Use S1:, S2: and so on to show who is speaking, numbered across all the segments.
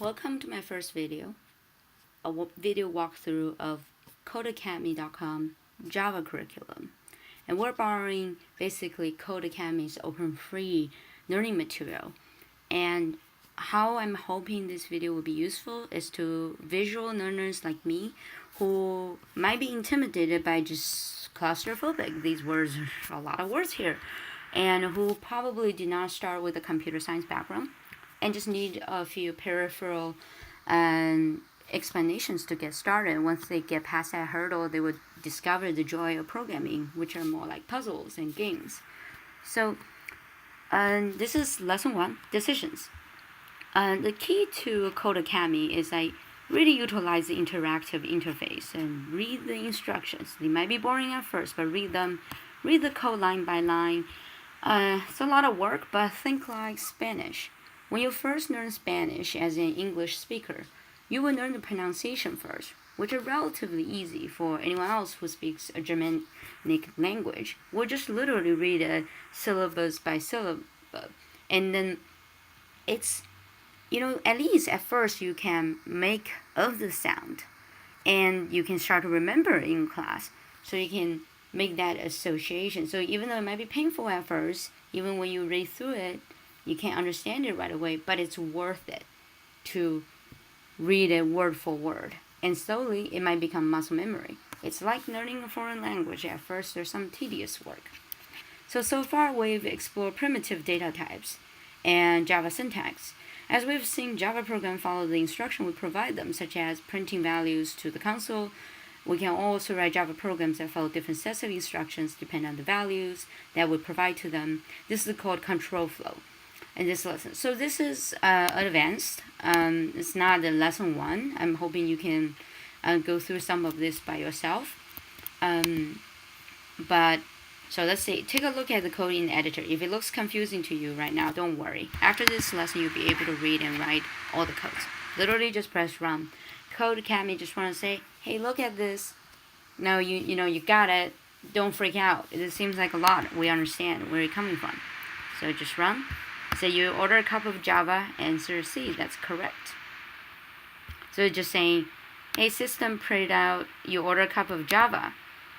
S1: Welcome to my first video, a video walkthrough of Codecademy.com Java curriculum. And we're borrowing basically Codecademy's open free learning material. And how I'm hoping this video will be useful is to visual learners like me who might be intimidated by just claustrophobic. These words are a lot of words here. And who probably did not start with a computer science background and just need a few peripheral explanations to get started. Once they get past that hurdle, they would discover the joy of programming, which are more like puzzles and games. So this is lesson 1, decisions. The key to Codecademy is I really utilize the interactive interface and read the instructions. They might be boring at first, but read the code line by line. It's a lot of work, but think like Spanish. When you first learn Spanish as an English speaker, you will learn the pronunciation first, which is relatively easy for anyone else who speaks a Germanic language. We'll just literally read a syllabus by syllabus. And then it's, at least at first you can make of the sound. And you can start to remember in class. So you can make that association. So even though it might be painful at first, even when you read through it, you can't understand it right away, but it's worth it to read it word for word. And slowly, it might become muscle memory. It's like learning a foreign language. At first, there's some tedious work. So far, we've explored primitive data types and Java syntax. As we've seen, Java programs follow the instruction we provide them, such as printing values to the console. We can also write Java programs that follow different sets of instructions depending on the values that we provide to them. This is called control flow in this lesson. So this is advanced. It's not the lesson 1. I'm hoping you can go through some of this by yourself. So let's see. Take a look at the code in the editor. If it looks confusing to you right now, don't worry. After this lesson, you'll be able to read and write all the codes. Literally just press run. Codecademy just want to say, hey, look at this. No, you got it. Don't freak out. It seems like a lot. We understand where you're coming from. So just run. So you order a cup of Java, answer C. That's correct. So it's just saying, hey, system, print out, you order a cup of Java,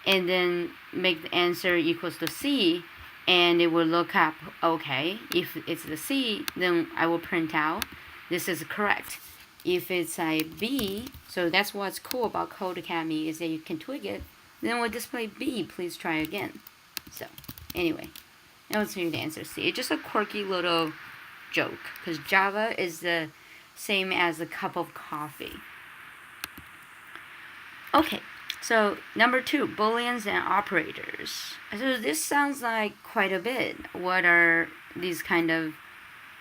S1: and then make the answer equals to C, and it will look up, okay, if it's the C, then I will print out, this is correct. If it's a B, so that's what's cool about Codecademy is that you can tweak it, then it will display B, please try again. So, anyway. Now let's read the answer C. It's just a quirky little joke because Java is the same as a cup of coffee. Okay, so number 2, booleans and operators. So this sounds like quite a bit. What are these kind of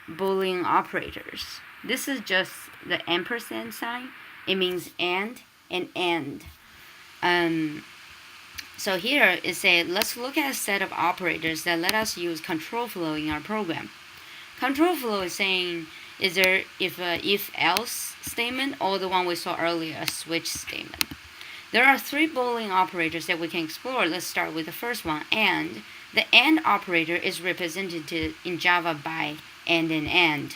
S1: boolean operators? This is just the ampersand sign. It means and. So here it said, let's look at a set of operators that let us use control flow in our program. Control flow is saying, is there if-else statement or the one we saw earlier, a switch statement. There are 3 Boolean operators that we can explore. Let's start with the first one, and. The AND operator is represented in Java by and.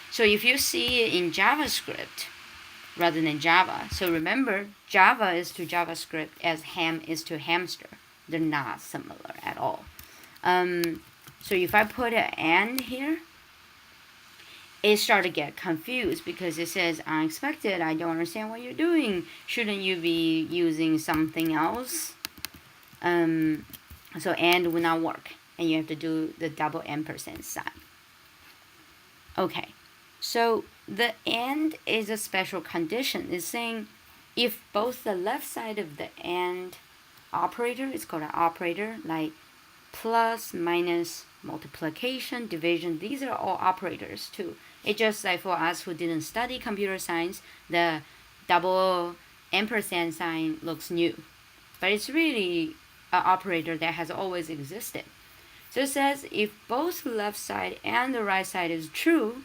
S1: So if you see it in JavaScript, rather than Java. So remember, Java is to JavaScript as ham is to hamster. They're not similar at all. So if I put an and here, it started to get confused because it says unexpected. I don't understand what you're doing. Shouldn't you be using something else? So and will not work. And you have to do the double ampersand sign. Okay. So the AND is a special condition. It's saying if both the left side of the AND operator is called an operator, like plus, minus, multiplication, division, these are all operators too. It's just like for us who didn't study computer science, the double ampersand sign looks new. But it's really an operator that has always existed. So it says if both the left side and the right side is true,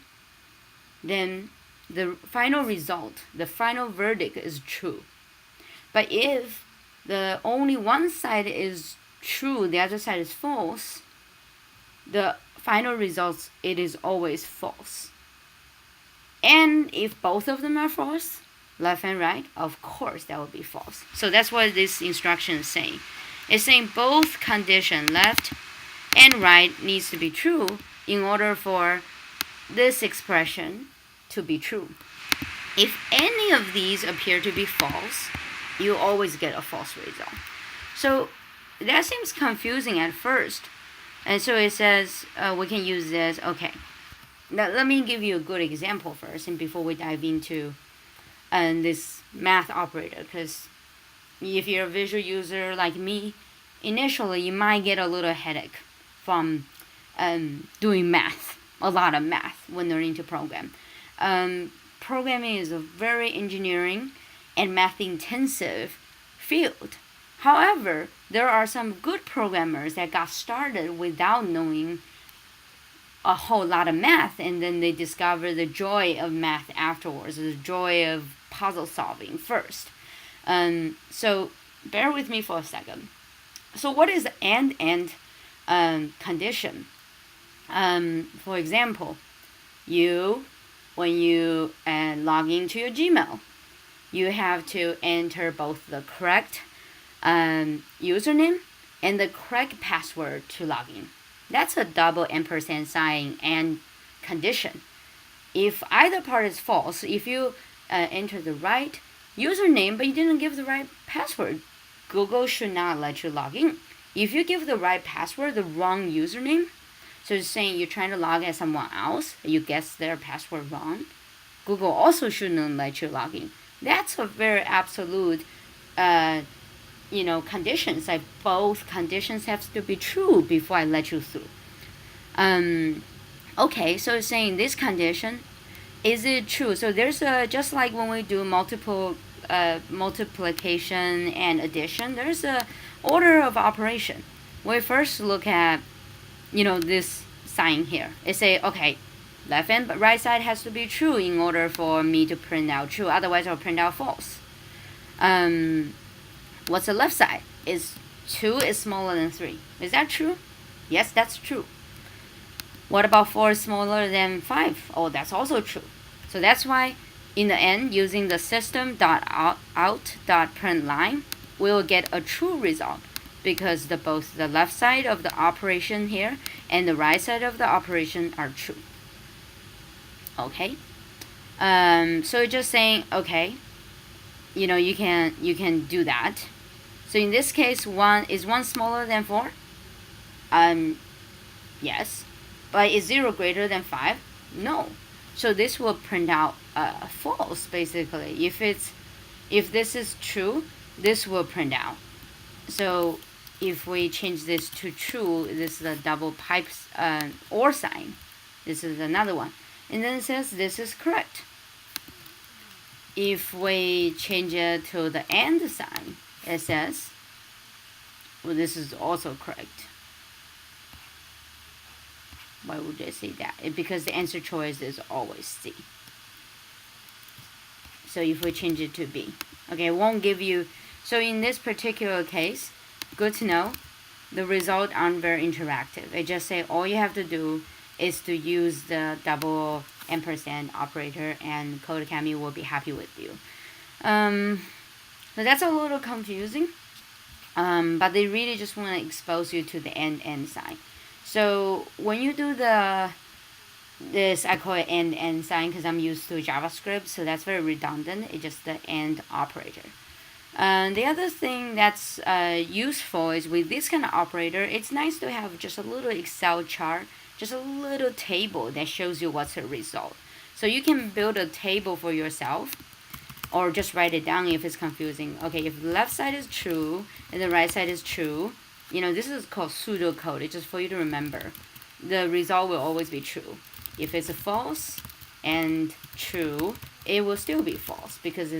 S1: then the final result, the final verdict is true. But if the only one side is true, the other side is false, the final results, it is always false. And if both of them are false, left and right, of course that would be false. So that's what this instruction is saying. It's saying both condition left and right needs to be true in order for this expression to be true. If any of these appear to be false, you always get a false result. So that seems confusing at first. And so it says we can use this. Okay, now let me give you a good example first, and before we dive into this math operator, because if you're a visual user like me, initially you might get a little headache from doing math, a lot of math when learning to program. Programming is a very engineering and math intensive field. However, there are some good programmers that got started without knowing a whole lot of math, and then they discover the joy of math afterwards, the joy of puzzle solving first. So bear with me for a second. So what is and condition? For example, when you log into your Gmail, you have to enter both the correct username and the correct password to log in. That's a double ampersand sign and condition. If either part is false, if you enter the right username but you didn't give the right password, Google should not let you log in. If you give the right password, the wrong username, so it's saying you're trying to log at someone else, you guess their password wrong, Google also shouldn't let you log in. That's a very absolute conditions. Like both conditions have to be true before I let you through. Okay, so it's saying this condition, is it true? So there's just like when we do multiplication and addition, there's a order of operation. We first look at this sign here. It say, okay, left and right side has to be true in order for me to print out true, otherwise I'll print out false. What's the left side? Is 2 is smaller than 3. Is that true? Yes, that's true. What about 4 is smaller than 5? Oh, that's also true. So that's why in the end, using the system.out.println, we'll get a true result, because both the left side of the operation here and the right side of the operation are true. Okay. So just saying, okay, you can do that. So in this case, 1 smaller than 4? Yes. But is 0 greater than 5? No. So this will print out false, basically. If this is true, this will print out. So if we change this to true, this is a double pipe or sign. This is another one. And then it says this is correct. If we change it to the and sign, it says, well, this is also correct. Why would I say that? Because the answer choice is always C. So if we change it to B, okay, it won't give you. So in this particular case, good to know, the results aren't very interactive. It just say all you have to do is to use the double ampersand operator, and Codecademy will be happy with you. So that's a little confusing, but they really just want to expose you to the and sign. So when you do this, I call it and sign because I'm used to JavaScript, so that's very redundant. It's just the and operator. The other thing that's useful is with this kind of operator, it's nice to have just a little Excel chart, just a little table that shows you what's the result. So you can build a table for yourself, or just write it down if it's confusing. Okay, if the left side is true and the right side is true, this is called pseudocode. It's just for you to remember. The result will always be true. If it's a false and true, it will still be false because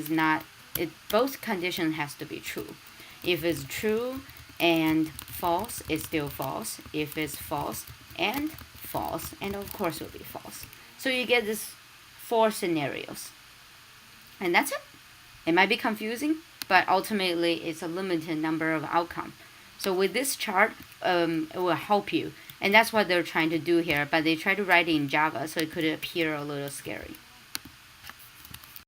S1: both condition has to be true. If it's true and false, it's still false. If it's false, and of course it will be false. So you get this 4 scenarios. And that's it. It might be confusing, but ultimately it's a limited number of outcomes. So with this chart, it will help you. And that's what they're trying to do here, but they try to write it in Java, so it could appear a little scary.